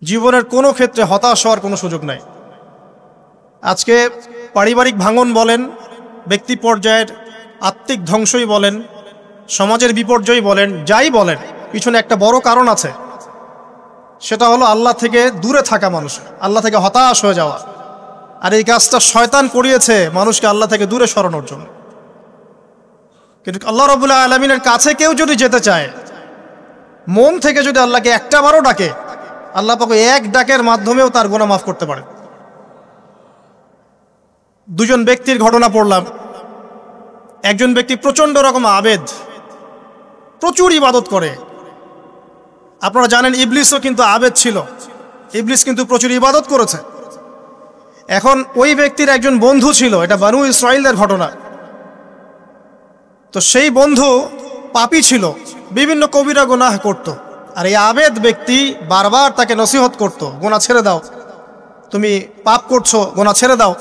জীবনের কোনো ক্ষেত্রে হতাশ হওয়ার কোনো সুযোগ নাই। আজকে পারিবারিক ভাঙন বলেন, ব্যক্তি পর্যায়ের আত্মিক ধ্বংসই বলেন, সমাজের বিপর্যয় বলেন, যাই বলেন, পিছনে একটা বড় কারণ আছে। সেটা হলো আল্লাহ থেকে দূরে থাকা মানুষ, আল্লাহ থেকে হতাশ হয়ে যাওয়া। আর এই কাজটা শয়তান করিয়েছে মানুষকে আল্লাহ থেকে দূরে সরানোর জন্য। কিন্তু আল্লাহ রাব্বুল আলামিনের কাছে কেউ যদি যেতে চায়, মন থেকে যদি আল্লাহকে একটা বারও ডাকে, আল্লাহ পাক এক ডাকের মাধ্যমেও তার গুনাহ মাফ করতে পারে। দুজন ব্যক্তির ঘটনা পড়লাম। একজন ব্যক্তি প্রচণ্ড রকম আবেদ, প্রচুর ইবাদত করে। আপনারা জানেন ইবলিসও কিন্তু আবেদ ছিল, ইবলিস কিন্তু প্রচুর ইবাদত করেছে। এখন ওই ব্যক্তির একজন বন্ধু ছিল, এটা বানু ইসরাইলদের ঘটনা। তো সেই বন্ধু পাপী ছিল, বিভিন্ন কবিরা গুনাহ করত। আর এই আবেদ ব্যক্তি বারবার তাকে নসিহত করত, গুনাহ ছেড়ে দাও, তুমি পাপ করছো, গুনাহ ছেড়ে দাও।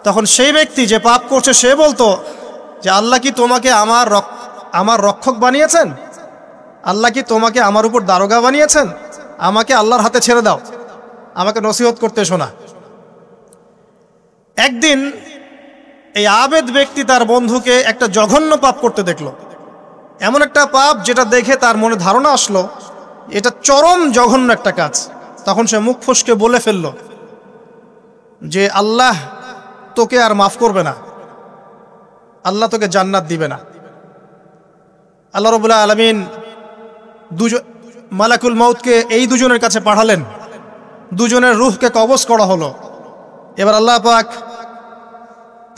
তখন সেই ব্যক্তি যে পাপ করছে সে বলতো যে আল্লাহ কি তোমাকে আমার রক্ষক বানিয়েছেন? আল্লাহ কি তোমাকে আমার উপর দারোগা বানিয়েছেন? আমাকে আল্লাহর হাতে ছেড়ে দাও, আমাকে নসিহত করতে শোনা। একদিন এই আবেদ ব্যক্তি তার বন্ধুকে একটা জঘন্য পাপ করতে দেখলো, এমন একটা পাপ যেটা দেখে তার মনে ধারণা আসলো এটা চরম জঘন্য একটা কাজ। তখন সে মুখ ফসকে বলে ফেলল যে আল্লাহ তোকে আর মাফ করবে না, আল্লাহ তোকে জান্নাত দিবে না। আল্লাহ রাব্বুল আলামিন মালাকুল মউতকে এই দুজনের কাছে পাঠালেন, দুজনের রূহকে কবজ করা হলো। এবার আল্লাহ পাক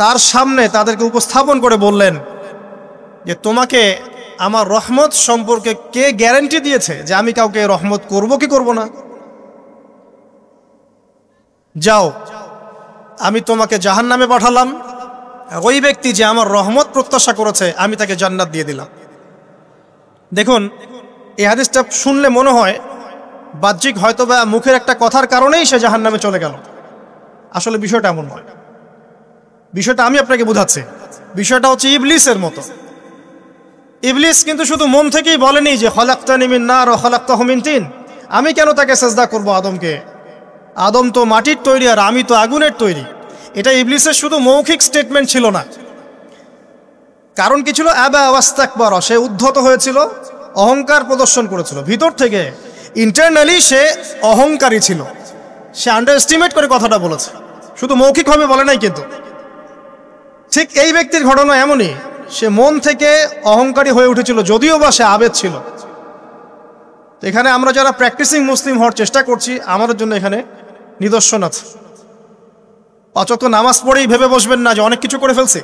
তার সামনে তাদেরকে উপস্থাপন করে বললেন যে তোমাকে আমার রহমত সম্পর্কে কে গ্যারান্টি দিয়েছে যে আমি কাউকে রহমত করব কি করব না? যাও, আমি তোমাকে জাহান্নামে পাঠালাম, ওই ব্যক্তি যে আমার রহমত প্রত্যাশা করেছে আমি তাকে জান্নাত দিয়ে দিলাম। দেখুন, এই হাদিসটা শুনলে মনে হয় বাহ্যিক হয়তোবা মুখের একটা কথার কারণেই সে জাহান্নামে চলে গেল। আসলে বিষয়টা এমন নয়। বিষয়টা আমি আপনাকে বোঝাচ্ছি। বিষয়টা হচ্ছে ইবলিসের মতো। ইবলিস কিন্তু শুধু মন থেকেই বলেনি যে খলাকতানি মিন নার ওয়া খলাকতাহু মিন তিন, আমি কেন তাকে সেজদা করব আদমকে? আদম তো মাটির তৈরি আর আমি তো আগুনের তৈরি। এটা ইবলিসের শুধু মৌখিক স্টেটমেন্ট ছিল না, কারণ কি ছিল? আবা ওয়াস্তাকবার, সে উদ্ধত হয়েছিল, অহংকার প্রদর্শন করেছিল। ভিতর থেকে ইন্টারনালি সে অহংকারী ছিল, সে আন্ডারএস্টিমেট করে কথাটা বলেছে, শুধু মৌখিকভাবে বলে নাই। কিন্তু ঠিক এই ব্যক্তির ঘটনা এমনই, সে মন থেকে অহংকারী হয়ে উঠেছিল, যদিও বা সে আবেদ ছিল। তো এখানে আমরা যারা প্র্যাকটিসিং মুসলিম হওয়ার চেষ্টা করছি, আমাদের জন্য এখানে নিদর্শন আছে। পাঁচ ওয়াক্ত নামাজ পড়েই ভেবে বসবেন না যে অনেক কিছু করে ফেলছে।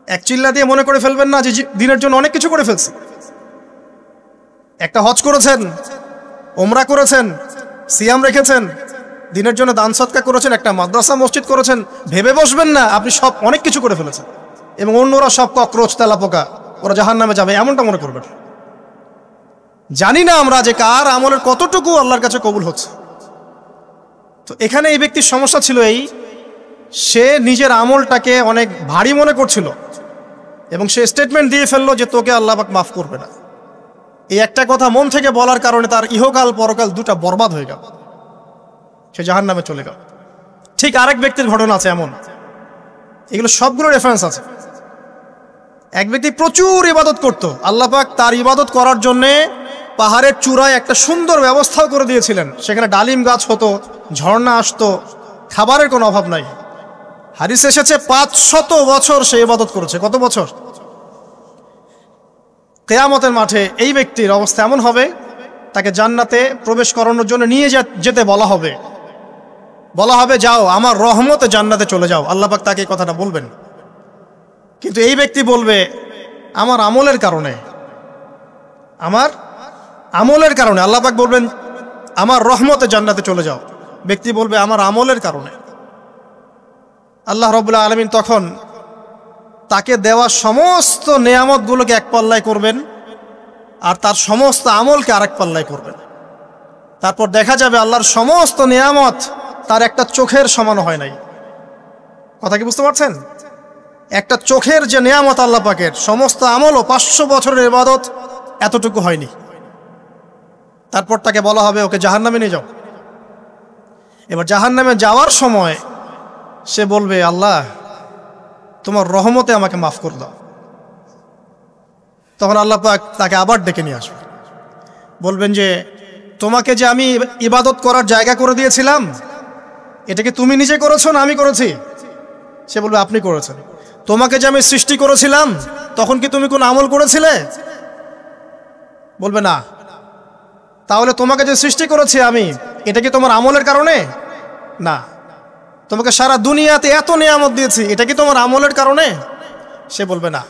এক চিল্লা দিয়ে মনে করে ফেলবেন না যে দিনের জন্য অনেক কিছু করে ফেলছে। একটা হজ করেছেন, ওমরা করেছেন, সিয়াম রেখেছেন, দিনের জন্য দান সদকা করেছেন, একটা মাদ্রাসা মসজিদ করেছেন, ভেবে বসবেন না আপনি সব অনেক কিছু করে ফেলেছেন এবং অন্যরা সব ককরোচ তেলাপোকা, ওরা জাহান্নামে যাবে, এমনটা মনে করবেন। জানি না আমরা যে কার আমলের কতটুকু আল্লাহর কাছে কবুল হচ্ছে। তো এখানে এই ব্যক্তির সমস্যা ছিল এই, সে নিজের আমলটাকে অনেক ভারী মনে করছিল এবং সে স্টেটমেন্ট দিয়ে ফেললো যে তোকে আল্লাহ পাক মাফ করবে না। এই একটা কথা মন থেকে বলার কারণে তার ইহকাল পরকাল দুটা বরবাদ হয়ে গেল, সে জাহান্নামে চলে গেল। ঠিক আরেক ব্যক্তির ঘটনা আছে এমন, এগুলো সবগুলো রেফারেন্স আছে। এক ব্যক্তি প্রচুর ইবাদত করত, আল্লাহ পাক তার ইবাদত করার জন্যে পাহাড়ের চূড়ায় একটা সুন্দর ব্যবস্থাও করে দিয়েছিলেন। সেখানে ডালিম গাছ হতো, ঝর্ণা আসতো, খাবারের কোনো অভাব নাই। হাদিস এসেছে 500 বছর সে ইবাদত করেছে। কত বছর? কিয়ামতের মাঠে এই ব্যক্তির অবস্থা এমন হবে, তাকে জান্নাতে প্রবেশ করানোর জন্য নিয়ে যেতে বলা হবে যাও আমার রহমতে জান্নাতে চলে যাও। আল্লাহ পাক তাকে এই কথাটা বলবেন, কিন্তু এই ব্যক্তি বলবে আমার আমলের কারণে আল্লাহ পাক বলবেন আমার রহমতে জান্নাতে চলে যাও। ব্যক্তি বলবে আমার আমলের কারণে। আল্লাহ রাব্বুল আলামিন তখন তাকে দেওয়া সমস্ত নেয়ামতগুলোকে এক পাল্লায় করবেন আর তার সমস্ত আমলকে আরেক পাল্লায় করবেন। তারপর দেখা যাবে আল্লাহর সমস্ত নেয়ামত তার একটা চোখের সমান হয় নাই। কথা কি বুঝতে পারছেন? একটা চোখের যে নেয়ামত আল্লাহ পাকের, সমস্ত আমল ও 500 বছরের ইবাদত এতটুকু হয়নি। তারপর তাকে বলা হবে ওকে জাহান্নামে নিয়ে যাও। এবার জাহান্নামে যাওয়ার সময় সে বলবে, আল্লাহ তোমার রহমতে আমাকে মাফ করে দাও। তখন আল্লাহ পাক তাকে আবার ডেকে নিয়ে আসবে, বলবেন যে তোমাকে যে আমি ইবাদত করার জায়গা করে দিয়েছিলাম, এটা কি তুমি নিজে করেছো না আমি করেছি? সে বলবে আপনি করেছেন। তোমাকে যে আমি সৃষ্টি করেছিলাম তখন কি তুমি কোন আমল করেছিলে? বলবে না। তাহলে তোমাকে যে সৃষ্টি করেছি আমি, এটা কি তোমার আমলের কারণে? না। তোমাকে সারা দুনিয়াতে এত নিয়ামত দিয়েছি, এটা কি তোমার আমলের কারণে? সে বলবে না।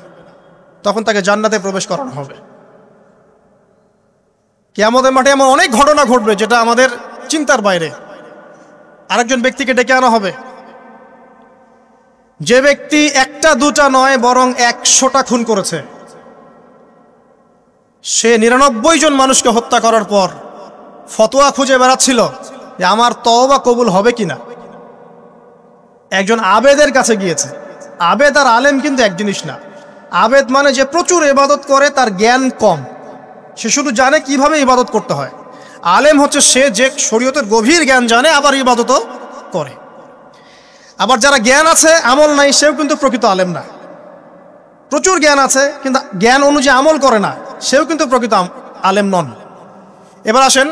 তখন তাকে জান্নাতে প্রবেশ করানো হবে। কিয়ামতের মাঠে এমন অনেক ঘটনা ঘটবে যেটা আমাদের চিন্তার বাইরে। আরেকজন ব্যক্তিকে ডেকে আনা হবে, যে ব্যক্তি একটা দুটা নয় বরং 100টা খুন করেছে। সে 99 জন মানুষকে হত্যা করার পর ফতোয়া খুঁজে বেড়াচ্ছিল যে আমার তওবা কবুল হবে কিনা। একজন আবেদের কাছে গিয়েছে। আবেদ আর আলেম কিন্তু এক জিনিস না। আবেদ মানে যে প্রচুর ইবাদত করে, তার জ্ঞান কম, সে শুধু জানে কিভাবে ইবাদত করতে হয়। আলেম হচ্ছে সে যে শরীয়তের গভীর জ্ঞান জানে, আবার ইবাদতও করে। আবার যারা জ্ঞান আছে আমল নাই, সেও কিন্তু প্রকৃত আলেম না। প্রচুর জ্ঞান আছে কিন্তু জ্ঞান অনুযায়ী আমল করে না, সেও কিন্তু প্রকৃত আলেম নন। এবার আসেন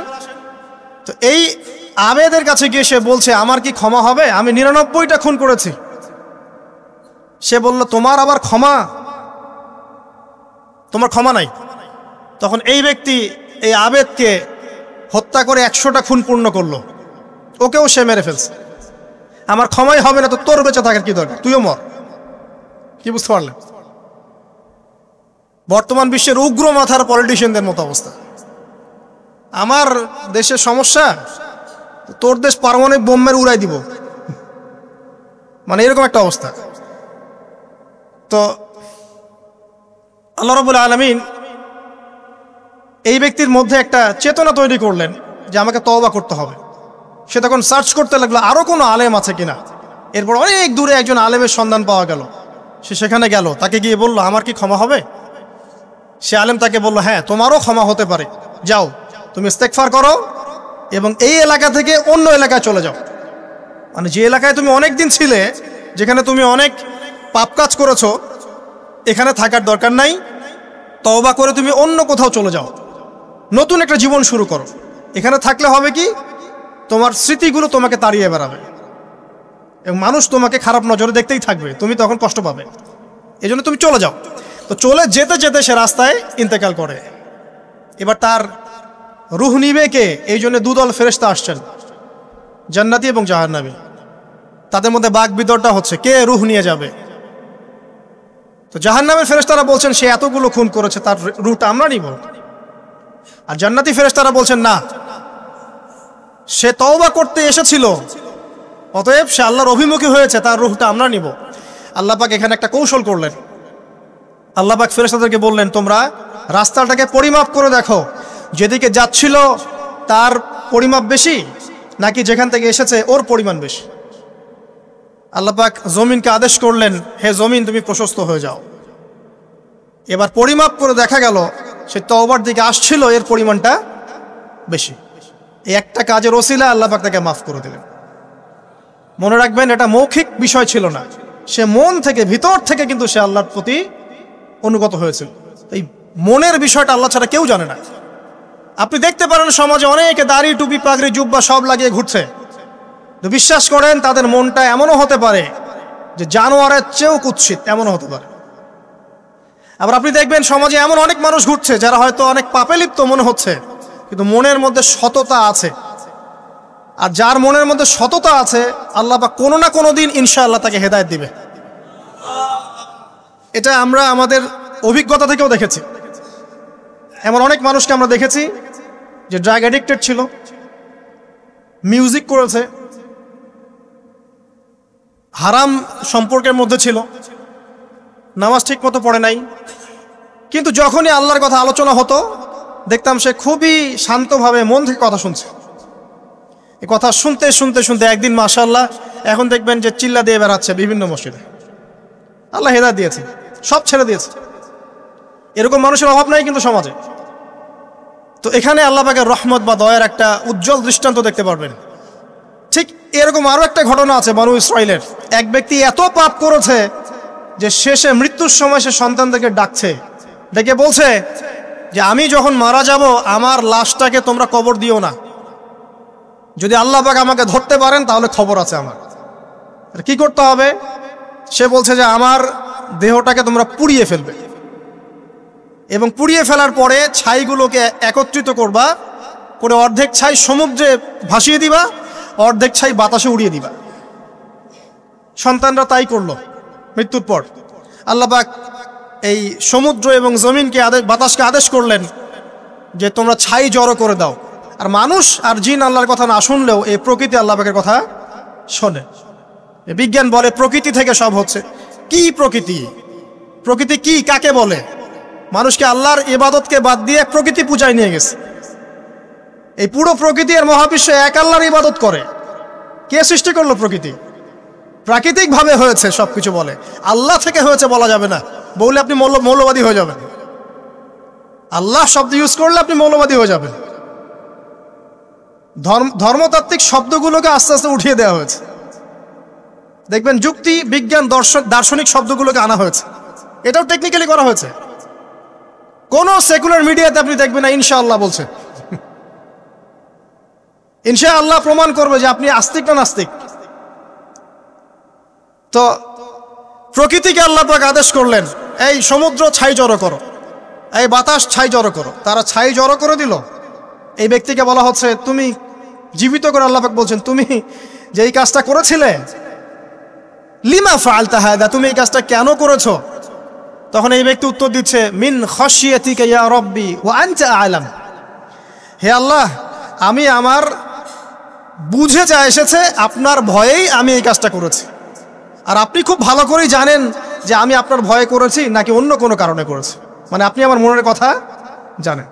তো, এই আবেদের কাছে গিয়ে সে বলছে আমার কি ক্ষমা হবে? আমি 99টা খুন করেছি। সে বলল তোমার আবার ক্ষমা? তোমার ক্ষমা নাই। তখন এই ব্যক্তি এই আবেদকে হত্যা করে 100টা খুন পূর্ণ করলো, ওকেও সে মেরে ফেলছে। আমার ক্ষমাই হবে না তো তোর বেঁচে থাকার কি দরকার, তুইও মর। কি বুঝতে পারলেন? বর্তমান বিশ্বের উগ্র মাথার পলিটিশিয়ানদের মতো অবস্থা। আমার দেশের সমস্যা, তোর দেশ পারমাণবিক বোমের উড়াই দিব, মানে এরকম একটা অবস্থা। তো আল্লাহ রাব্বুল আলামিন এই ব্যক্তির মধ্যে একটা চেতনা তৈরি করলেন যে আমাকে তওবা করতে হবে। সে তখন সার্চ করতে লাগলো আরো কোনো আলেম আছে কিনা। এরপর অনেক দূরে একজন আলেমের সন্ধান পাওয়া গেল। সে সেখানে গেল, তাকে গিয়ে বলল আমার কি ক্ষমা হবে? সে আলেম তাকে বলল হ্যাঁ, তোমারও ক্ষমা হতে পারে, যাও তুমি ইস্তেগফার করো এবং এই এলাকা থেকে অন্য এলাকায় চলে যাও। মানে যে এলাকায় তুমি অনেক দিন ছিলে, যেখানে তুমি অনেক পাপ কাজ করেছো, এখানে থাকার দরকার নাই। তওবা করে তুমি অন্য কোথাও চলে যাও, নতুন একটা জীবন শুরু করো। এখানে থাকলে হবে কি, তোমার স্মৃতিগুলো তোমাকে তাড়িয়ে বেড়াবে এবং মানুষ তোমাকে খারাপ নজরে দেখতেই থাকবে, তুমি তখন কষ্ট পাবে। এই জন্য তুমি চলে যাও। তো চলে যেতে যেতে সে রাস্তায় ইন্তেকাল করে। এবার তার রূহ নিবে কে? এই জন্য দুদল ফেরেশতা আসছেন, জান্নাতি এবং জাহান্নামী। তাদের মধ্যে বাক বিতরটা হচ্ছে কে রূহ নিয়ে যাবে। তো জাহান্নামের ফেরেশতারা বলছেন সে এতগুলো খুন করেছে, তার রূহটা আমরা নিব। আর জান্নাতি ফেরেশতারা বলছেন না, সে তওবা করতে এসেছিল, অতএব সে আল্লাহর অভিমুখী হয়েছে, তার রূহটা আমরা নিব। আল্লাহ পাক এখানে একটা কৌশল করলেন। আল্লাহ পাক ফেরেশতাদেরকে বললেন তোমরা রাস্তাটাকে পরিমাপ করে দেখো, যেদিকে যাচ্ছিল তার পরিমাপ বেশি নাকি যেখান থেকে এসেছে ওর পরিমাণ বেশি। আল্লাহ পাক জমিনকে আদেশ করলেন হে জমিন তুমি প্রশস্ত হয়ে যাও। এবার পরিমাপ করে দেখা গেল সে তওবার দিকে আসছিল, এর পরিমাণটা বেশি। এই একটা কাজের ওসিলা আল্লাহ পাক তাকে মাফ করে দিলেন। মনে রাখবেন এটা মৌখিক বিষয় ছিল না, সে মন থেকে ভিতর থেকে কিন্তু সে আল্লাহর প্রতি অনুগত হয়েছিল। এই মনের বিষয়টা আল্লাহ ছাড়া কেউ জানে না। আপনি দেখতে পারেন সমাজে অনেকে দাড়ি টুপি পাগড়ি জুব্বা সব লাগিয়ে ঘুরছে, তো বিশ্বাস করেন তাদের মনটা এমনও হতে পারে যে জানোয়ারের চেয়েও কুৎসিত, এমনও হতে পারে। আবার আপনি দেখবেন সমাজে এমন অনেক মানুষ ঘুরছে যারা হয়তো অনেক পাপে লিপ্ত মনে হচ্ছে, কিন্তু মনের মধ্যে সততা আছে। আর যার মনের মধ্যে সততা আছে আল্লাহ পাক কোনো না কোনো দিন ইনশাআল্লাহ তাকে হেদায়েত দিবে। এটা আমরা আমাদের অভিজ্ঞতা থেকেও দেখেছি। এমন অনেক মানুষকে আমরা দেখেছি যে ড্রাগ অ্যাডিক্টেড ছিল, মিউজিক করেছে, হারাম সম্পর্কের মধ্যে ছিল, নামাজ ঠিক মতো পড়ে নাই, কিন্তু যখনই আল্লাহর কথা আলোচনা হতো দেখতাম সে খুবই শান্তভাবে মন থেকে কথা শুনছে। এই কথা শুনতে শুনতে শুনতে একদিন মাশাআল্লাহ এখন দেখবেন যে চিল্লা দিয়ে বেড়াচ্ছে বিভিন্ন মসজিদে। আল্লাহ হেদায়েত দিয়েছে, সব ছেড়ে দিয়েছে। এরকম মানুষের অভাব নাই কিন্তু সমাজে। তো এখানে আল্লাহ পাকের রহমত বা দয়ার একটা উজ্জ্বল দৃষ্টান্ত দেখতে পারবেন। ঠিক এরকম আরও একটা ঘটনা আছে বনু ইসরাইলের। এক ব্যক্তি এত পাপ করেছে যে শেষে মৃত্যুর সময় সে সন্তানদেরকে ডাকছে, ডেকে বলছে যে আমি যখন মারা যাব আমার লাশটাকে তোমরা কবর দিও না, যদি আল্লাহ পাক আমাকে ধরতে পারেন তাহলে খবর আছে আমার। কি করতে হবে? সে বলছে যে আমার দেহটাকে তোমরা পুড়িয়ে ফেলবে এবং পুড়িয়ে ফেলার পরে ছাইগুলোকে একত্রিত করবা, করে অর্ধেক ছাই সমুদ্রে ভাসিয়ে দিবা, অর্ধেক ছাই বাতাসে উড়িয়ে দিবা। সন্তানরা তাই করলো। মৃত্যুর পর আল্লাহ পাক এই সমুদ্র এবং জমিনকে বাতাসকে আদেশ করলেন যে তোমরা ছাই জড়ো করে দাও। আর মানুষ আর জিন আল্লাহর কথা না শুনলেও এই প্রকৃতি আল্লাহ পাকের কথা শোনে। বিজ্ঞান বলে প্রকৃতি থেকে সব হচ্ছে। কি প্রকৃতি? প্রকৃতি কি, কাকে বলে? মানুষকে আল্লাহর ইবাদতকে বাদ দিয়ে প্রকৃতি পূজায় নিয়ে গেছে। এই পুরো প্রকৃতি আর মহাবিশ্ব এক আল্লাহর ইবাদত করে। কে সৃষ্টি করলো প্রকৃতি? প্রাকৃতিকভাবে হয়েছে সবকিছু বলে, আল্লাহ থেকে হয়েছে বলা যাবে না। বললে আপনি মৌলবাদী হয়ে যাবেন। আল্লাহ শব্দ ইউজ করলে আপনি মৌলবাদী হয়ে যাবেন। ধর্মতাত্ত্বিক শব্দগুলোকে আস্তে আস্তে উঠিয়ে দেওয়া হয়েছে। দেখবেন যুক্তি, বিজ্ঞান, দার্শনিক শব্দগুলোকে আনা হয়েছে। এটাও টেকনিক্যালি করা হয়েছে। কোন সেকুলার মিডিয়াতে আপনি দেখবেন না ইনশাআল্লাহ বলছে। ইনশাআল্লাহ প্রমাণ করবে যে আপনি আস্তিক না নাস্তিক। তো প্রকৃতিকে আল্লাহ পাক আদেশ করলেন এই সমুদ্র ছাই জড়ো করো, এই বাতাস ছাই জড়ো করো। তারা ছাই জড়ো করে দিল। এই ব্যক্তিকে বলা হচ্ছে তুমি জীবিত করে, আল্লাহ পাক বলছেন তুমি যে এই কাজটা করেছিলে, লিমা ফাআলতা হাদা, তুমি এই কাজটা কেন করেছো? তখন এই ব্যক্তি উত্তর দিচ্ছে মিন খাশিয়াতিকা ইয়া রাব্বি ওয়া আনতা আ'লাম। হে আল্লাহ, আমি আমার বুঝে যা এসেছে আপনার ভয়েই আমি এই কাজটা করেছি, আর আপনি খুব ভালো করেই জানেন যে আমি আপনার ভয়ে করেছি নাকি অন্য কোনো কারণে করেছি। মানে আপনি আমার মনের কথা জানেন।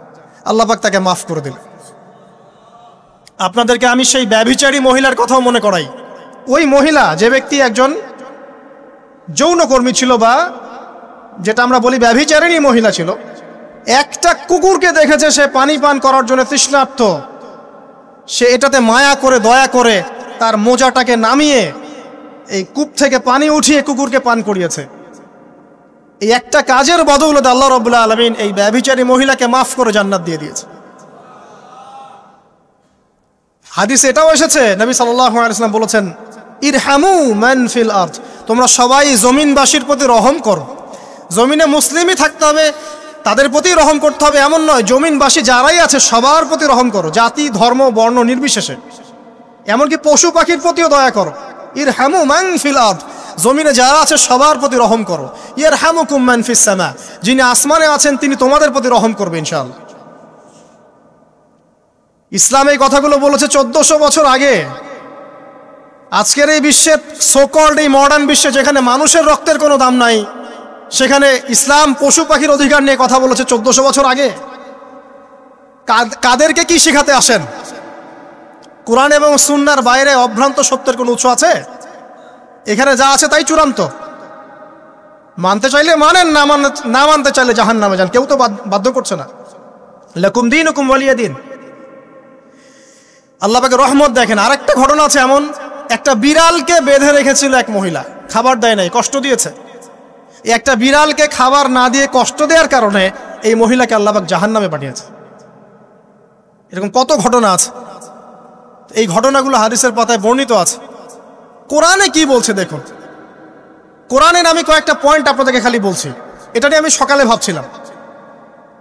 আল্লাহ পাক তাকে মাফ করে দিলেন। আপনাদেরকে আমি সেই ব্যভিচারী মহিলার কথাও মনে করাই। ওই মহিলা, যে ব্যক্তি একজন যৌনকর্মী ছিল, বা যেটা আমরা বলি ব্যভিচারিণী মহিলা ছিল, একটা কুকুরকে দেখেছে সে পানি পান করার জন্য তৃষ্ণার্ত, সে এটাতে মায়া করে দয়া করে তার মোজাটাকে নামিয়ে এই কূপ থেকে পানি উঠিয়ে কুকুরকে পান করিয়েছে। এই একটা কাজের বদৌলতে আল্লাহ রাব্বুল আলামিন এই ব্যভিচারী মহিলাকে মাফ করে জান্নাত দিয়ে দিয়েছে। হাদিসে এটাও এসেছে, নবী সাল্লাল্লাহু আলাইহি ওয়াসাল্লাম বলেছেন ইরহামু মান ফিল আরদ, তোমরা সবাই জমিনবাসীর প্রতি রহম করো। জমিনে মুসলিমই থাকতে হবে, তাদের প্রতি রহম করতে হবে এমন নয়, জমিনবাসী যারাই আছে সবার প্রতি রহম করো, জাতি ধর্ম বর্ণ নির্বিশেষে। এমনকি পশু পাখির প্রতিও দয়া করো। ইরহামু মান ফিল আরদ, জমিনে যারা আছে সবার প্রতি রহম করো। ইয়ারহামুকুম মান ফিস সামা, যিনি আসমানে আছেন তিনি তোমাদের প্রতি রহম করবে ইনশাআল্লাহ। ইসলাম এই কথাগুলো বলেছে 1400 বছর আগে। আজকের এই বিশ্বের সোকল্ড এই মডার্ন বিশ্বে যেখানে মানুষের রক্তের কোনো দাম নাই, সেখানে ইসলাম পশু পাখির অধিকার নিয়ে কথা বলেছে 1400 বছর আগে। কাদেরকে কি শেখাতে আসেন? কোরআন এবং সুন্নাহর বাইরে অভ্রান্ত সত্যের কোনো উৎস আছে? এখানে যা আছে তাই চূড়ান্ত। মানতে চাইলে মানেন, না মানতে চাইলে জাহান্নামে যান, কেউ তো বাধ্য করছে না। লাকুম দীনুকুম ওয়ালিয়া দিন। আল্লাহ পাকের রহমত দেখেন। আরেকটা ঘটনা আছে এমন, একটা বিড়ালকে বেঁধে রেখেছিল এক মহিলা, খাবার দেয় নাই, কষ্ট দিয়েছে। একটা বিড়ালকে খাবার না দিয়ে কষ্ট দেওয়ার কারণে এই মহিলাকে আল্লাহ পাক জাহান্নামে পাঠিয়েছে। এরকম কত ঘটনা আছে। এই ঘটনাগুলো হাদিসের পাতায় বর্ণিত আছে। কোরআনে কি বলছে দেখুন। কোরআনের আমি কয়েকটা পয়েন্ট আপনাদেরকে খালি বলছি, এটা নিয়ে আমি সকালে ভাবছিলাম।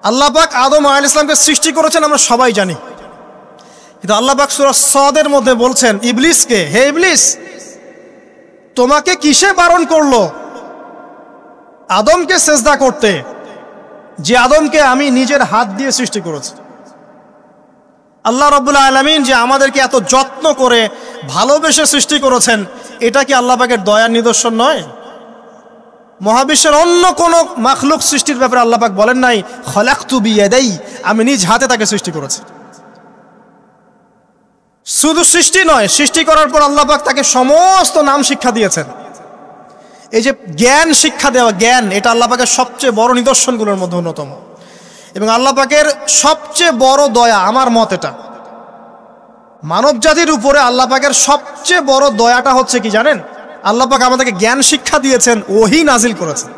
আল্লাহ পাক আদম আলাইহিস সালামকে সৃষ্টি করেছেন আমরা সবাই জানি, কিন্তু আল্লাহ পাক সূরা সাদের মধ্যে বলছেন ইবলিসকে, হে ইবলিস, তোমাকে কিসে বারণ করলো আদমকে সেজদা করতে, যে আদমকে আমি নিজের হাত দিয়ে সৃষ্টি করেছি। আল্লাহ রাব্বুল আলামিন যে আমাদেরকে এত যত্ন করে ভালোবেসে সৃষ্টি করেছেন, এটা কি আল্লাহ পাকের দয়ার নিদর্শন নয়? মহাবিশ্বের অন্য কোনো মাখলুক সৃষ্টির ব্যাপারে আল্লাহ পাক বলেন নাই খলাকতু বিয়াদাই, আমি নিজ হাতে তাকে সৃষ্টি করেছি। শুধু সৃষ্টি নয়, সৃষ্টি করার পর আল্লাহ পাক তাকে সমস্ত নাম শিক্ষা দিয়েছেন। এই যে জ্ঞান শিক্ষা দেওয়া, জ্ঞান, এটা আল্লাহ পাকের সবচেয়ে বড় নিদর্শনগুলোর মধ্যে অন্যতম। এবং আল্লাহ পাকের সবচেয়ে বড় দয়া, আমার মত এটা, মানব জাতির উপরে আল্লাহ পাকের সবচেয়ে বড় দয়াটা হচ্ছে কি জানেন? আল্লাহ পাক আমাদেরকে জ্ঞান শিক্ষা দিয়েছেন, ওহী নাজিল করেছেন।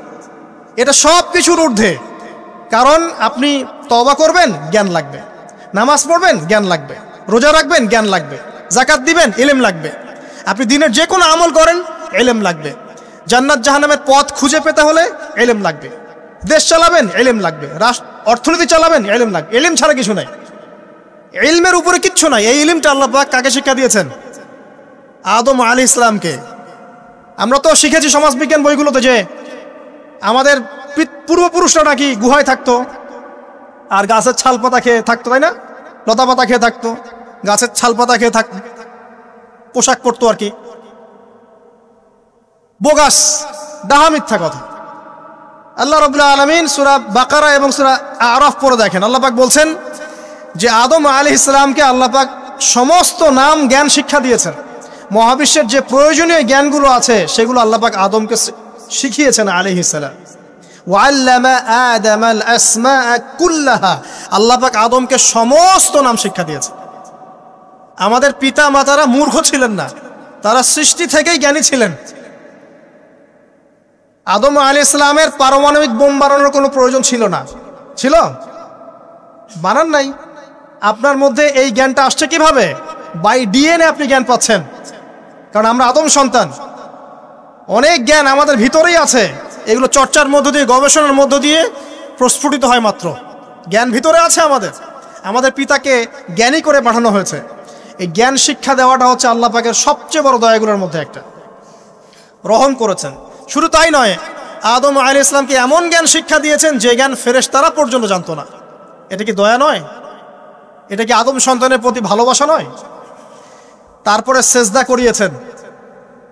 এটা সব কিছুর ঊর্ধ্বে। কারণ আপনি তওবা করবেন, জ্ঞান লাগবে। নামাজ পড়বেন, জ্ঞান লাগবে। রোজা রাখবেন, জ্ঞান লাগবে। যাকাত দিবেন, ইলম লাগবে। আপনি দিনের যে কোনো আমল করেন, ইলম লাগবে। জান্নাত জাহান্নামের পথ খুঁজে পেতে হলে ইলম লাগবে। দেশ চালাবেন, ইলম লাগবে। অর্থনীতি চালাবেন, ইলম লাগবে। ইলম ছাড়া কিছু নাই, ইলমের উপরে কিচ্ছু নাই। এই ইলমটা আল্লাহ পাক কাকে শিক্ষা দিয়েছেন? আদম আলাইহিস সালামকে। আমরা তো শিখেছি সমাজবিজ্ঞান বইগুলোতে যে আমাদের পূর্বপুরুষরা নাকি গুহায় থাকতো আর গাছের ছাল পাতা খেয়ে থাকতো, তাই না? লতা পাতা খেয়ে থাকতো, গাছের ছাল পাতা খেয়ে থাকতো, পোশাক পরতো আর কি। বোগাস, ডাহা, মিথ্যা কথা। আল্লাহ রাব্বুল আলামিন সূরা বাকারা এবং সূরা আরাফ পড়ে দেখেন, আল্লাহ পাক বলছেন যে আদম আলাইহিস সালামকে আল্লাহ পাক সমস্ত নাম জ্ঞান শিক্ষা দিয়েছেন। মহাবিশ্বের যে প্রয়োজনীয় জ্ঞানগুলো আছে সেগুলো আল্লাহ পাক আদমকে শিখিয়েছেন আলাইহিস সালাম। ওয়াল্লামা আদামাল আসমাআ কুল্লাহা, আল্লাহ পাক আদমকে সমস্ত নাম শিক্ষা দিয়েছেন। আমাদের পিতা মাতারা মূর্খ ছিলেন না, তারা সৃষ্টি থেকেই জ্ঞানী ছিলেন। আদম আলাইহিস সালামের পারমাণবিক বোম বানানোর কোনো প্রয়োজন ছিল না। ছিল? বানান নাই। আপনার মধ্যে এই জ্ঞানটা আসছে কিভাবে? বাই ডিএনএ আপনি জ্ঞান পাচ্ছেন, কারণ আমরা আদম সন্তান। অনেক জ্ঞান আমাদের ভিতরেই আছে, এগুলো চর্চার মধ্য দিয়ে, গবেষণার মধ্য দিয়ে প্রস্ফুটিত হয় মাত্র। জ্ঞান ভিতরে আছে আমাদের, আমাদের পিতাকে জ্ঞানী করে পাঠানো হয়েছে। এই জ্ঞান শিক্ষা দেওয়াটা হচ্ছে আল্লাহ পাকের সবচেয়ে বড় দয়াগুলোর মধ্যে একটা। রহম করেছেন। শুধু তাই নয়, আদম আলাইহিস সালামকে এমন জ্ঞান শিক্ষা দিয়েছেন যে জ্ঞান ফেরেশতারা পর্যন্ত জানতো না। এটা কি দয়া নয়? এটা কি আদম সন্তানের প্রতি ভালোবাসা নয়? তারপরে সেজদা করিয়েছেন।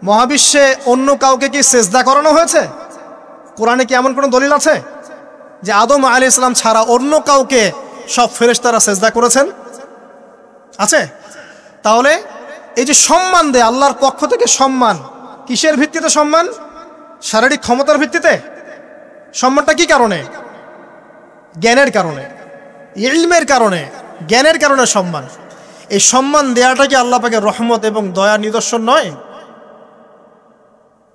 মহাবিশ্বে অন্য কাউকে কি সেজদা করানো হয়েছে? কোরআনে কি এমন কোনো দলিল আছে যে আদম আলাইহিস সালাম ছাড়া অন্য কাউকে সব ফেরেশতারা সেজদা করেছেন? আছে? তাহলে এই যে সম্মান দেয় আল্লাহর পক্ষ থেকে, সম্মান কিসের ভিত্তিতে? সম্মান শারীরিক ক্ষমতার ভিত্তিতে? সম্মানটা কি কারণে? জ্ঞানের কারণে, ইলমের কারণে, জ্ঞানের কারণে সম্মান। এই সম্মান দেয়াটা কি আল্লাহ পাকের রহমত এবং দয়ার নিদর্শন নয়?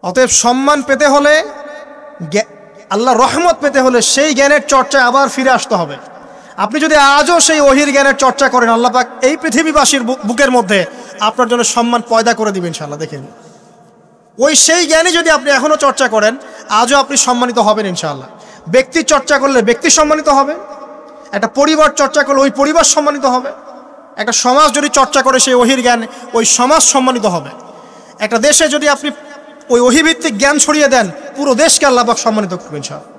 অতএব সম্মান পেতে হলে, আল্লাহর রহমত পেতে হলে সেই জ্ঞানের চর্চায় আবার ফিরে আসতে হবে। আপনি যদি আজও সেই ওহির জ্ঞানের চর্চা করেন, আল্লাহ পাক এই পৃথিবীবাসীর বুকের মধ্যে আপনার জন্য সম্মান পয়দা করে দিবেন ইনশাআল্লাহ। দেখেন, ওই সেই জ্ঞানী যদি আপনি এখনো চর্চা করেন, আজও আপনি সম্মানিত হবেন ইনশাআল্লাহ। ব্যক্তির চর্চা করলে ব্যক্তি সম্মানিত হবে, একটা পরিবার চর্চা করলে ওই পরিবার সম্মানিত হবে, একটা সমাজ যদি চর্চা করে সেই ওহির জ্ঞান, ওই সমাজ সম্মানিত হবে। একটা দেশে যদি আপনি ওই ওহিভিত্তিক জ্ঞান ছড়িয়ে দেন, পুরো দেশকে আল্লাহ পাক সম্মানিত করবে ইনশাআল্লাহ,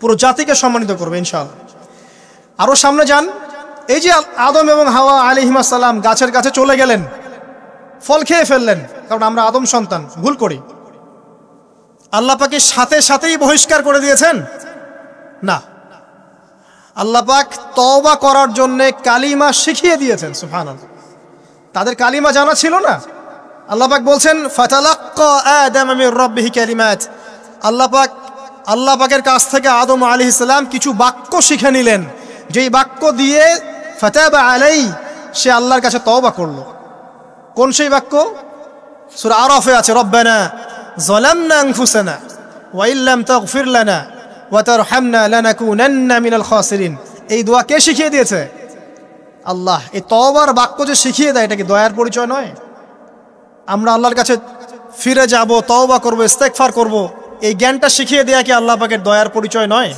পুরো জাতিকে সম্মানিত করবে ইনশাআল্লাহ। আরও সামনে যান, এই যে আদম এবং হাওয়া আলাইহিস সালাম গাছের কাছে চলে গেলেন, ফল খেয়ে ফেললেন, কারণ আমরা আদম সন্তান, ভুল করি। আল্লাহ পাক সাথে সাথেই বহিষ্কার করে দিয়েছেন? না, আল্লাহ পাক তওবা করার জন্য কালিমা শিখিয়ে দিয়েছেন। সুবহানাল্লাহ, তাদের কালিমা জানা ছিল না। আল্লাহ পাক বলছেন ফাতালাক্কা আদম মির রাব্বিহি কালিমাত, আল্লাহ পাকের কাছ থেকে আদম আলাইহিস সালাম কিছু বাক্য শিখে নিলেন, যেই বাক্য দিয়ে ফাতাবা আলাই, সে আল্লাহর কাছে তওবা করলো। কোন সেই বাক্য? সূরা আরাফে আছে, রব্বানা যালামনা আনফুসানা ওয়া ইল্লাম তাগফির লানা ওয়া তারহামনা লানাকুনান্না মিনাল খাসিরিন। এই দোয়া কে শিখিয়ে দিয়েছে? আল্লাহ। এই তওবার বাক্য যে শিখিয়ে দেয়, এটা কি দয়ার পরিচয় নয়? আমরা আল্লাহর কাছে ফিরে যাব, তওবা করব, ইস্তেগফার করব, এই জ্ঞানটা শিখিয়ে দেয়া কি আল্লাহ পাকের দয়ার পরিচয় নয়?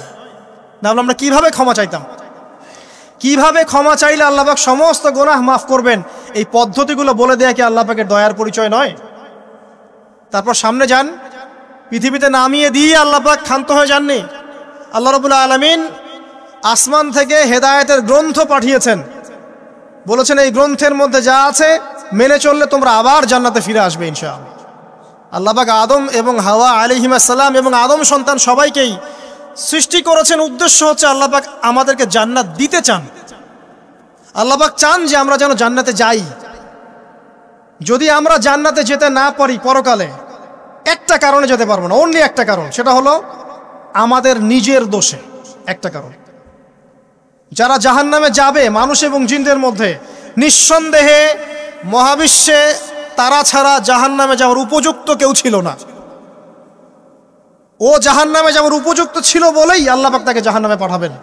না, আমরা কিভাবে ক্ষমা চাইতাম? কিভাবে ক্ষমা চাইলে আল্লাহ পাক সমস্ত গুনাহ মাফ করবেন, এই পদ্ধতিগুলো বলে দেয়া কি আল্লাহ পাকের দয়ার পরিচয় নয়? তারপর সামনে যান, পৃথিবীতে নামিয়ে দিয়ে আল্লাহ পাক ক্ষান্ত হয়ে যাননি। আল্লাহ রাব্বুল আলামিন আসমান থেকে হেদায়েতের গ্রন্থ পাঠিয়েছেন, বলেছেন এই গ্রন্থের মধ্যে যা আছে মেনে চললে তোমরা আবার জান্নাতে ফিরে আসবে ইনশাআল্লাহ। আল্লাহ পাক আদম এবং হাওয়া আলাইহিস সালাম এবং আদম সন্তান সবাইকেই সৃষ্টি করেছেন, উদ্দেশ্য হচ্ছে আল্লাহ পাক আমাদেরকে জান্নাত দিতে চান। আল্লাহ পাক চান যে আমরা যেন জান্নাতে যাই। যদি আমরা জান্নাতে যেতে না পারি পরকালে, একটা কারণে যেতে পারবো না, অনলি একটা কারণ, সেটা হলো আমাদের নিজের দোষে। একটা কারণ, যারা জাহান্নামে যাবে মানুষ এবং জিনদের মধ্যে, নিঃসন্দেহে মহাবিশ্বে তারা ছাড়া জাহান্নামে যাওয়ার উপযুক্ত কেউ ছিল না। ও জাহান্নামে যাওয়ার উপযুক্ত ছিল বলেই আল্লাহ পাক তাকে জাহান্নামে পাঠাবেন।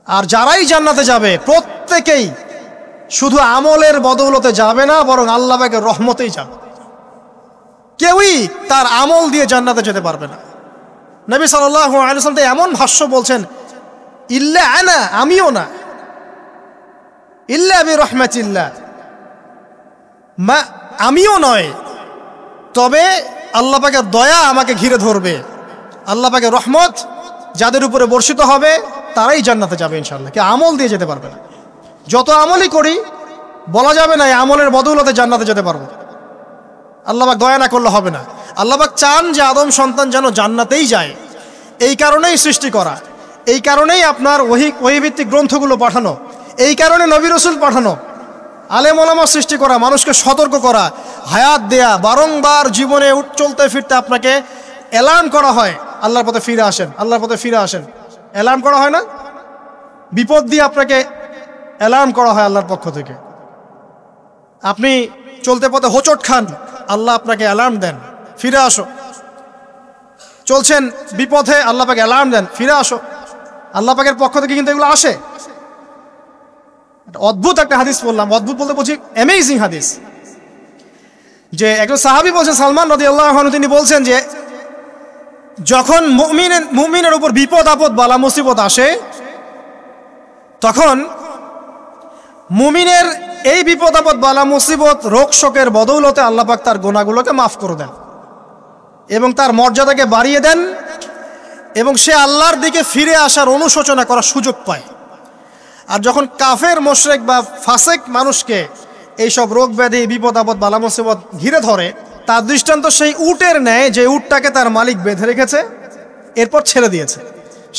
আর যারাই জান্নাতে যাবে প্রত্যেকেই শুধু আমলের বদৌলতে যাবে না, বরং আল্লাহ পাকের রহমতেই যাবে। কেউই তার আমল দিয়ে জান্নাতে যেতে পারবে না। নবী সাল্লাল্লাহু আলাইহি ওয়াসাল্লাম এমন ভাষ্য বলছেন, ইল্লা আনা, আমিও না, ইল্লা বিরহমাতিল্লাহ, আমিও নয়, তবে আল্লাহ পাকের দয়া আমাকে ঘিরে ধরবে, আল্লাহ পাকের রহমত যাদের উপরে বর্ষিত হবে তারাই জান্নাতে যাবে ইনশাআল্লাহ। কে আমল দিয়ে যেতে পারবে না। যত আমলই করি বলা যাবে না এই আমলের বদৌলতে জান্নাতে যেতে পারবো। আল্লাহ পাক দয়া না করলে হবে না। আল্লাহ পাক চান যে আদম সন্তান যেন জান্নাতেই যায়। এই কারণেই সৃষ্টি করা, এই কারণেই আপনার ওহীভিত্তিক গ্রন্থগুলো পাঠানো, এই কারণে নবী রাসূল পাঠানো, আলেম ওলামা সৃষ্টি করা, মানুষকে সতর্ক করা, হায়াত দেয়া, বারংবার জীবনে চলতে ফিরতে আপনাকে অ্যালার্ম করা হয়, আল্লাহর পথে ফিরে আসেন, আল্লাহর পথে ফিরে আসেন। অ্যালার্ম করা হয় না? বিপদ দিয়ে আপনাকে অ্যালার্ম করা হয় আল্লাহর পক্ষ থেকে। আপনি চলতে পথে হোঁচট খান, আল্লাহ আপনাকে অ্যালার্ম দেন, ফিরে আসো। চলছেন বিপথে, আল্লাহ পাক অ্যালার্ম দেন, ফিরে আসো। আল্লাহ পাকের পক্ষ থেকে কিন্তু এগুলো আসে। অদ্ভুত একটা হাদিস বললাম, অদ্ভুত বলতে বলছি অ্যামেজিং হাদিস, যে একজন সাহাবী বলছেন, সালমান রাদিয়াল্লাহু আনহু, তিনি বলছেন যে যখন মুমিনের উপর বিপদ আপদ বালা মুসিবত আসে, তখন মুমিনের এই বিপদ আপদ বালা মুসিবত রোগ শোকের বদৌলতে আল্লাহ পাক তার গুনাহগুলোকে মাফ করে দেন এবং তার মর্যাদাকে বাড়িয়ে দেন, এবং সে আল্লাহর দিকে ফিরে আসার অনুশোচনা করার সুযোগ পায়। আর যখন কাফের মুশরিক বা ফাসিক মানুষকে এইসব রোগ ব্যাধি বিপদ আপদ বালা মুসিবত ঘিরে ধরে, তার দৃষ্টান্ত সেই উটের ন্যায় যে উটটাকে তার মালিক বেঁধে রেখেছে, এরপর ছেড়ে দিয়েছে।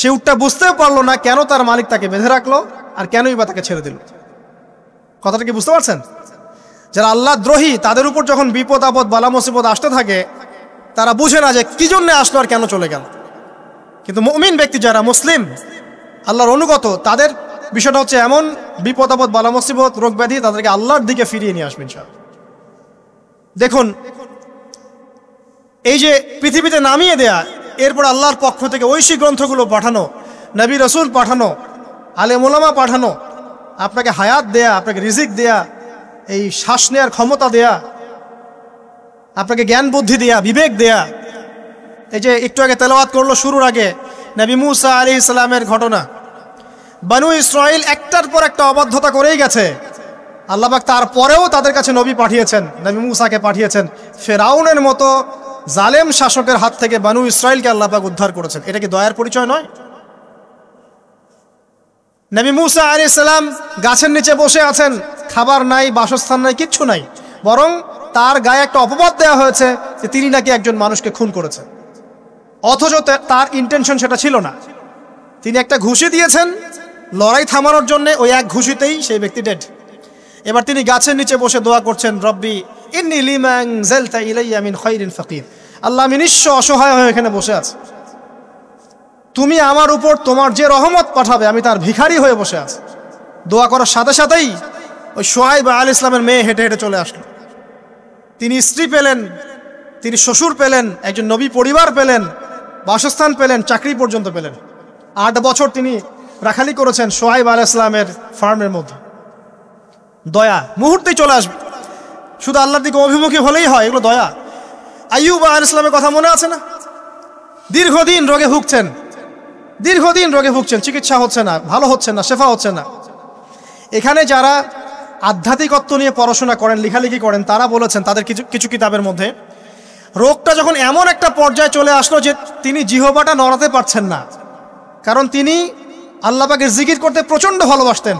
সে উটটা বুঝতেও পারলো না কেন তার মালিক তাকে বেঁধে রাখলো আর কেনই বা তাকে ছেড়ে দিল। কথাটা কি বুঝতে পারছেন? যারা আল্লাহ দ্রোহী, তাদের উপর যখন বিপদ আপদ বালা মুসিবত আসতে থাকে, তারা বুঝে না যে কি জন্য আসলো আর কেন চলে গেল। কিন্তু মুমিন ব্যক্তি যারা মুসলিম, আল্লাহর অনুগত, তাদের বিষয়টা হচ্ছে এমন বিপদ আপদ বালা মুসিবত রোগ ব্যাধি তাদেরকে আল্লাহর দিকে ফিরিয়ে নিয়ে আসবেন ইনশাআল্লাহ। দেখুন, এই যে পৃথিবীতে নামিয়ে দেয়া, এরপর আল্লাহর পক্ষ থেকে ঐশী গ্রন্থগুলো পাঠানো, নবী রাসূল পাঠানো, আলেম ওলামা পাঠানো, আপনাকে হায়াত দেয়া, আপনাকে রিজিক দেয়া, এই শ্বাস নেওয়ার ক্ষমতা দেয়া, আপনাকে জ্ঞান বুদ্ধি দেয়া, বিবেক দেয়া। এই যে একটু আগে তেলাওয়াত করলো শুরুর আগে নবী মুসা আলাইহিস সালামের ঘটনা। বনু ইসরাইল একটার পর একটা অবাধ্যতা করেই গেছে, আল্লাহ পাক তারপরেও তাদের কাছে নবী পাঠিয়েছেন, নবী মুসাকে পাঠিয়েছেন। ফেরাউনের মতো জালেম শাসকের হাত থেকে বনু ইসরাইলকে আল্লাহ পাক উদ্ধার করেছেন। এটা কি দয়ার পরিচয় নয়? নবী মুসা আলাইহিস সালাম গাছের নিচে বসে আছেন, খাবার নাই, বাসস্থান নাই, কিচ্ছু নাই, বরং তার গায়ে একটা অপবাদ দেওয়া হয়েছে যে তিনি নাকি একজন মানুষকে খুন করেছেন, অথচ তার ইন্টেনশন সেটা ছিল না। তিনি একটা ঘুষি দিয়েছেন লড়াই থামানোর জন্য, ওই এক ঘুষিতেই সেই ব্যক্তি ডেড। এবার তিনি গাছের নিচে বসে দোয়া করছেন, রব্বি ইন্নী লিমা আনজালতা ইলাইয়া মিন খায়রিন ফাকির। আল্লাহ, আমি নিঃস্ব অসহায় হয়ে এখানে বসে আছি, তুমি আমার উপর তোমার যে রহমত পাঠাবে আমি তার ভিখারি হয়ে বসে আছি। দোয়া করার সাথে সাথেই ওই শুআয়ব আলাইহিস সালামের মেয়ে হেঁটে হেঁটে চলে আসলো। তিনি স্ত্রী পেলেন, তিনি শ্বশুর পেলেন, একজন নবী পরিবার পেলেন, বাসস্থান পেলেন, চাকরি পর্যন্ত পেলেন। 8 বছর তিনি রাখালি করেছেন শুআয়ব আলাইহিস সালামের ফার্মের মধ্যে। দয়া মুহূর্তেই চলে আসবে, শুধু আল্লাহর দিকে অভিমুখী হলেই হয়, এগুলো দয়া। আইয়ুব আলাইহিস সালামের কথা মনে আছে না? দীর্ঘদিন রোগে ভুগছেন, দীর্ঘদিন রোগে ভুগছেন, চিকিৎসা হচ্ছে না, ভালো হচ্ছে না, শেফা হচ্ছে না। এখানে যারা আধ্যাত্মিকত্ব নিয়ে পড়াশোনা করেন, লেখালেখি করেন, তারা বলেছেন তাদের কিছু কিতাবের মধ্যে, রোগটা যখন এমন একটা পর্যায়ে চলে আসলো যে তিনি জিহ্বাটা নড়াতে পারছেন না, কারণ তিনি আল্লাহ পাকের জিকির করতে প্রচণ্ড ভালোবাসতেন।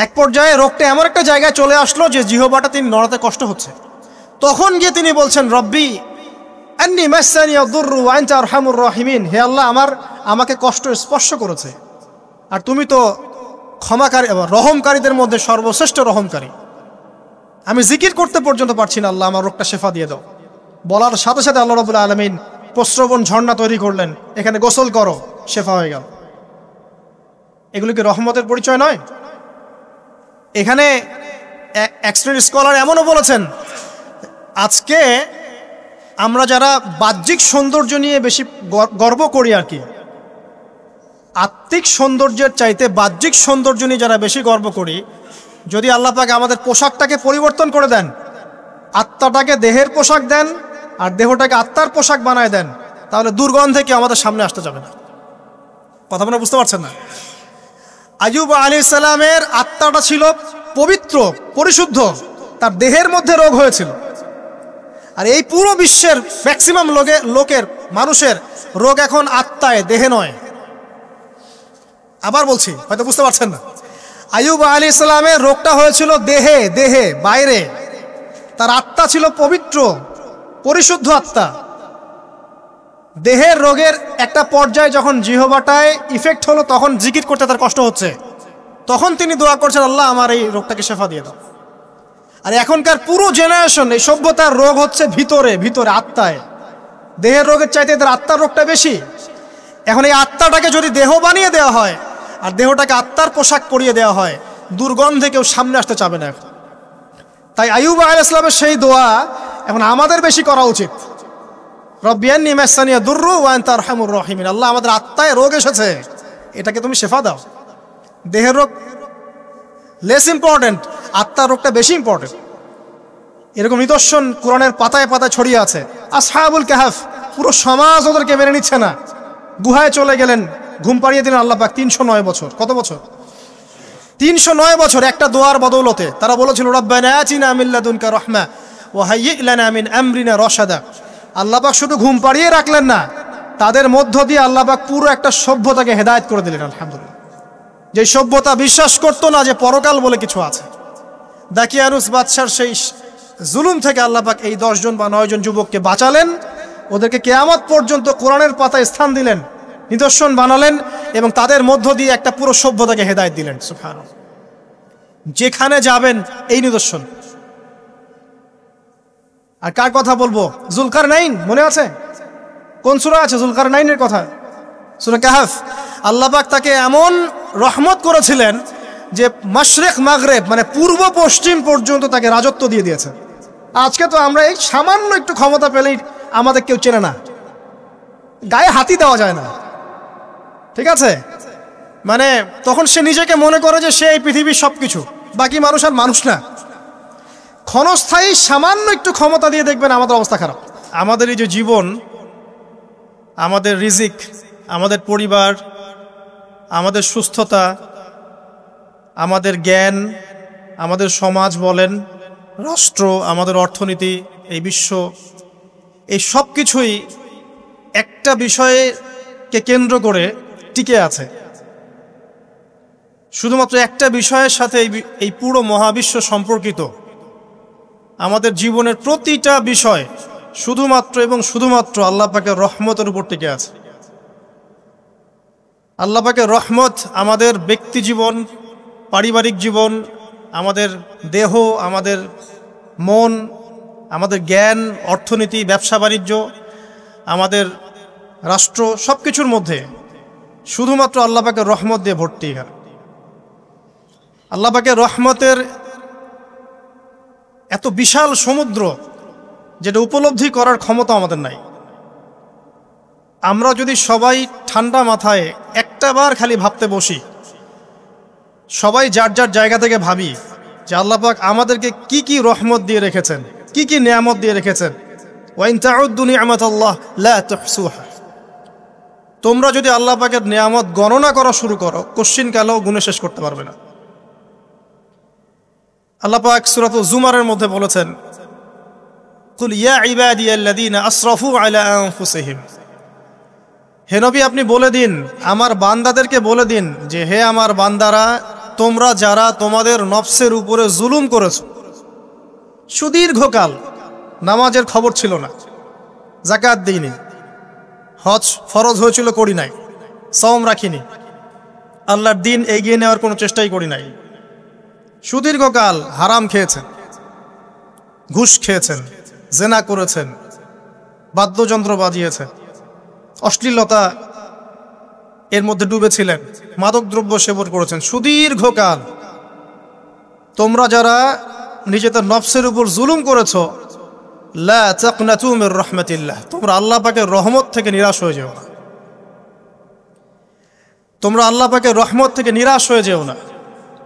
এক পর্যায়ে রোগটা এমন একটা জায়গায় চলে আসলো যে জিহ্বাটা তিনি নড়াতে কষ্ট হচ্ছে। তখন গিয়ে তিনি বলছেন, রব্বি আন্নী মাসসানি আদ-দুররু ওয়া আনতা আরহামুর রাহিমিন। হে আল্লাহ, আমাকে কষ্ট স্পর্শ করেছে, আর তুমি তো ক্ষমাকারী, রহমকারীদের মধ্যে সর্বশ্রেষ্ঠ রহমকারী। আমি জিকির করতে পর্যন্ত পারছি না, আল্লাহ আমার রোগটা শেফা দিয়ে দাও। বলার সাথে সাথে আল্লাহ রাব্বুল আলামিন প্রস্রবণ ঝর্ণা তৈরি করলেন, এখানে গোসল করো, শেফা হয়ে গেল। এগুলো কি রহমতের পরিচয় নয়? এখানে এক শ্রেণীর স্কলার এমনও বলেছেন, আজকে আমরা যারা বাহ্যিক সৌন্দর্য নিয়ে বেশি গর্ব করি আর কি, আত্মিক সৌন্দর্যের চাইতে বাহ্যিক সৌন্দর্য নিয়ে যারা বেশি গর্ব করি, যদি আল্লাহ পাক আমাদের পোশাকটাকে পরিবর্তন করে দেন, আত্মাটাকে দেহের পোশাক দেন আর দেহটাকে আত্মার পোশাক বানায় দেন, তাহলে দুর্গন্ধে কি আমাদের সামনে আসতে যাবে না। কথা মনে বুঝতে পারছেন না? আইয়ুব আলাইহিস সালামের আত্মাটা ছিল পবিত্র, পরিশুদ্ধ, তার দেহের মধ্যে রোগ হয়েছিল। আর এই পুরো বিশ্বের ম্যাক্সিমাম লোকের মানুষের রোগ এখন আত্মায়, দেহে নয়। আবার বলছি, হয়তো বুঝতে পারছেন না। আইয়ুব আলাইহিস সালামের রোগটা হয়েছিল দেহে, বাইরে। তার আত্মা ছিল পবিত্র, পরিশুদ্ধ আত্মা। দেহের রোগের একটা পর্যায়ে যখন জিহ্বাটায় ইফেক্ট হলো, তখন জিকির করতে তার কষ্ট হচ্ছে, তখন তিনি দোয়া করছেন, আল্লাহ আমার এই রোগটাকে শেফা দিয়ে দাও। আর এখনকার পুরো জেনারেশন, এই সভ্যতার রোগ হচ্ছে ভিতরে, আত্মায়। দেহের রোগের চাইতে এদের আত্মার রোগটা বেশি। এখন এই আত্মাটাকে যদি দেহ বানিয়ে দেওয়া হয় আর দেহটাকে আত্মার পোশাক পরিয়ে দেওয়া হয়, দুর্গন্ধে কেউ সামনে আসতে চাবে না। তাই আইয়ুব আলাইহিস সালামের সেই দোয়া এখন আমাদের বেশি করা উচিত। রব্বি আন্নী মাসানিয়া দুররু ওয়া আনতা আরহামুর রাহিমিন। আল্লাহ, আমাদের আত্মায় রোগ এসেছে, এটাকে তুমি শেফা দাও। দেহের রোগ লেস ইম্পর্টেন্ট, আত্মার রোগটা বেশি ইম্পর্টেন্ট। এরকম নিদর্শন কোরআনের পাতায় পাতায় ছড়িয়ে আছে। আসহাবুল কাহফ, পুরো সমাজ ওদেরকে মেনে নিচ্ছে না, গুহায় চলে গেলেন, ঘুম পাড়িয়ে দিলেন আল্লাহ পাক। 309 বছর। কত বছর? 309 বছর একটা দোয়ার বদৌলতে। তারা বলেছিল, রব্বানা আতিনা মিন লাদুনকা রাহমা ওয়া হাইয়্যি লানা মিন আমরিনা রাশাদা। আল্লাহ পাক শুধু ঘুম পাড়িয়ে রাখলেন না, তাদের মধ্য দিয়ে আল্লাহ পাক পুরো একটা সভ্যতাকে হেদায়েত করে দিলেন। আলহামদুলিল্লাহ। যে সভ্যতা বিশ্বাস করতো না যে পরকাল বলে কিছু আছে, দাকিয়ানুস বাদশার সেই জুলুম থেকে আল্লাহ পাক এই 10 জন বা 9 জন যুবককে বাঁচালেন, ওদেরকে কিয়ামত পর্যন্ত কোরআনের পাতায় স্থান দিলেন, নিদর্শন বানালেন এবং তাদের মধ্য দিয়ে একটা পুরো সভ্যতাকে হেদায়েত দিলেন। সুবহানাল্লাহ। যেখানে যাবেন এই নিদর্শন। আর কার কথা বলবো? যুলকারনাইন, মনে আছে? কোন সূরা আছে যুলকারনাইনের কথা? সূরা কাহফ। আল্লাহ পাক তাকে এমন রহমত করেছিলেন যে মাশরিক মাগরিব, মানে পূর্ব পশ্চিম পর্যন্ত তাকে রাজত্ব দিয়ে দিয়েছে। আজকে তো আমরা এই সামান্য একটু ক্ষমতা পেলেই আমাদের কেউ চেনে না, গায়ে হাতি দেওয়া যায় না, ঠিক আছে? মানে তখন সে নিজেকে মনে করে যে সে এই পৃথিবীর সবকিছু, বাকি মানুষ আর মানুষ না। ক্ষণস্থায়ী সামান্য একটু ক্ষমতা দিয়ে দেখবেন আমাদের অবস্থা খারাপ। আমাদের এই যে জীবন, আমাদের রিজিক, আমাদের পরিবার, আমাদের সুস্থতা, আমাদের জ্ঞান, আমাদের সমাজ বলেন, রাষ্ট্র, আমাদের অর্থনীতি, এই বিশ্ব, এই সব কিছুই একটা বিষয়কে কেন্দ্র করে টিকে আছে। শুধুমাত্র একটা বিষয়ের সাথে এই পুরো মহাবিশ্ব সম্পর্কিত। আমাদের জীবনের প্রতিটা বিষয় শুধুমাত্র এবং শুধুমাত্র আল্লাহ পাকের রহমতের উপর টিকে আছে। আল্লাহ পাকের রহমত আমাদের ব্যক্তি জীবন, পারিবারিক জীবন, আমাদের দেহ, আমাদের মন, আমাদের জ্ঞান, অর্থনীতি, ব্যবসা বাণিজ্য, আমাদের রাষ্ট্র, সব কিছুর মধ্যে শুধুমাত্র আল্লাহ পাকের রহমত দিয়ে ভর্তি। আল্লাহ পাকের রহমতের এত বিশাল সমুদ্র, যেটা উপলব্ধি করার ক্ষমতা আমাদের নাই। আমরা যদি সবাই ঠান্ডা মাথায় একটা বার খালি ভাবতে বসি, সবাই যার যার জায়গা থেকে ভাবি যে আল্লাহ পাক আমাদেরকে কি কি রহমত দিয়ে রেখেছেন, কি কি নিয়ামত দিয়ে রেখেছেন। ওয়া ইন তাউদ্দু নি'মাতাল্লাহ লা তুহসুহা। তোমরা যদি আল্লাহ পাকের নিয়ামত গণনা করা শুরু করো, কোশ্চিনকালেও গুণে শেষ করতে পারবে না। আল্লাহ পাক সূরাতুল জুমারের মধ্যে বলেছেন, কুল ইয়া ইবাদিয়াল্লাযীনা আসরাফু আলা আনফুসিহিম। হে নবী, আপনি বলে দিন, আমার বান্দাদেরকে বলে দিন যে হে আমার বান্দারা, তোমরা যারা তোমাদের নফসের উপরে জুলুম করেছো, সুদীর্ঘকাল নামাজের খবর ছিল না, যাকাত দিইনি, হজ ফরজ হয়েছিল করি নাই, সওম রাখিনি, আল্লাহর দিন এগিয়ে নেওয়ার কোনো চেষ্টাই করি নাই, সুদীর্ঘকাল হারাম খেয়েছেন, ঘুষ খেয়েছেন, জেনা করেছেন, বাদ্যযন্ত্র বাজিয়েছেন, অশ্লীলতা এর মধ্যে ডুবেছিলেন, মাদকদ্রব্য সেবন করেছেন সুদীর্ঘকাল। তোমরা যারা নিজেদের নফসের উপর জুলুম করেছো, লা তাকনাতু মির রাহমাতিল্লাহ, তোমরা আল্লাহ পাকের রহমত থেকে নিরাশ হয়ে যেও না। তোমরা আল্লাহ পাকের রহমত থেকে নিরাশ হয়ে যেও না।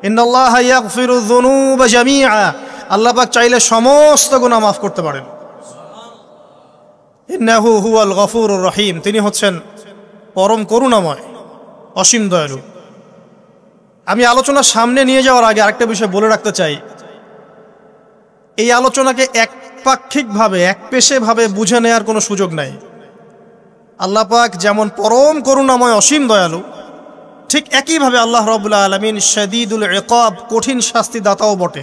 ইন্নাল্লাহা ইয়াগফিরু যুনুবা জামিআ, আল্লাহ পাক চাইলে সমস্ত গুনাহ মাফ করতে পারেন। ইন্নাহু হুয়াল গফুরুর রহিম, তিনি হচ্ছেন পরম করুণাময়, অসীম দয়ালু। আমি আলোচনা সামনে নিয়ে যাওয়ার আগে আরেকটা বিষয় বলে রাখতে চাই। এই আলোচনাকে একপাক্ষিকভাবে, একপেশেভাবে বুঝে নেওয়ার কোনো সুযোগ নাই। আল্লাহ পাক যেমন পরম করুণাময়, অসীম দয়ালু, ঠিক একইভাবে আল্লাহ রাব্বুল আলামিন শাদীদুল ইকাব, কঠিন শাস্তি দাতাও বটে।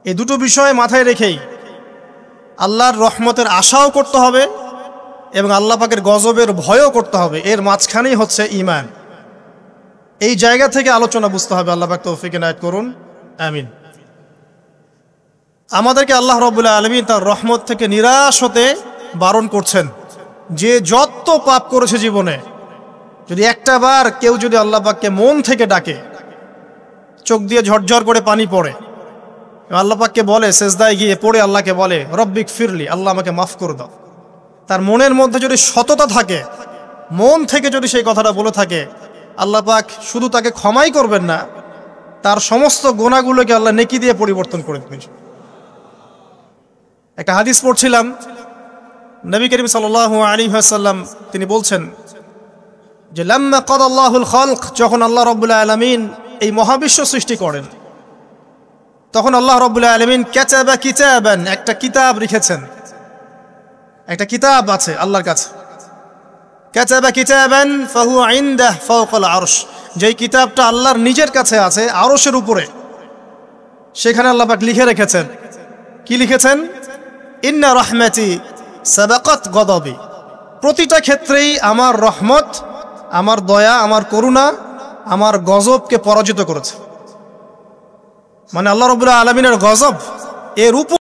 এই দুটো বিষয় মাথায় রেখেই আল্লাহর রহমতের আশাও করতে হবে এবং আল্লাহ পাকের গজবের ভয়ও করতে হবে। এর মাঝখানেই হচ্ছে ঈমান। এই জায়গা থেকে আলোচনা বুঝতে হবে। আল্লাহ পাক তৌফিক এনায়েত করুন, আমিন। আমাদেরকে আল্লাহ রাব্বুল আলামিন তার রহমত থেকে নিরাশ হতে বারণ করছেন। যে যত পাপ করেছে জীবনে, যদি একটা বার কেউ যদি আল্লাহ পাককে মন থেকে ডাকে, চোখ দিয়ে ঝরঝর করে পানি পড়ে, আল্লাহ পাককে বলে, সেজদায় গিয়ে পড়ে আল্লাহকে বলে, রব্বিক ফিরলি, আল্লাহ আমাকে মাফ করে দাও, তার মনের মধ্যে যদি সততা থাকে, মন থেকে যদি সেই কথাটা বলে থাকে, আল্লাহ পাক শুধু তাকে ক্ষমাই করবেন না, তার সমস্ত গুনাহগুলোকে আল্লাহ নেকি দিয়ে পরিবর্তন করে দেবেন। একটা হাদিস পড়ছিলাম, নবী করিম সাল্লাল্লাহু আলাইহি ওয়াসাল্লাম তিনি বলছেন যে লাম্মা কাদাল্লাহুল খালক, যখন আল্লাহ রাব্বুল আলামিন এই মহাবিশ্ব সৃষ্টি করেন, তখন আল্লাহ রাব্বুল আলামিন কাতাবা কিতাবান, একটা কিতাব লিখেছেন। একটা কিতাব আছে আল্লাহর কাছে, কাতাবা কিতাবান ফাহুয়া ইনদাহ ফাওকাল আরশ, যেই কিতাবটা আল্লাহর নিজের কাছে আছে, আরশের উপরে। সেখানে আল্লাহ পাক লিখে রেখেছেন, কি লিখেছেন? ইন্না রাহমাতি সাবাকাত গদাবি, প্রতিটা ক্ষেত্রেই আমার রহমত, আমার দয়া, আমার করুণা আমার গজবকে পরাজিত করেছে। মানে আল্লাহ রাব্বুল আলামিনের গজব এর উপর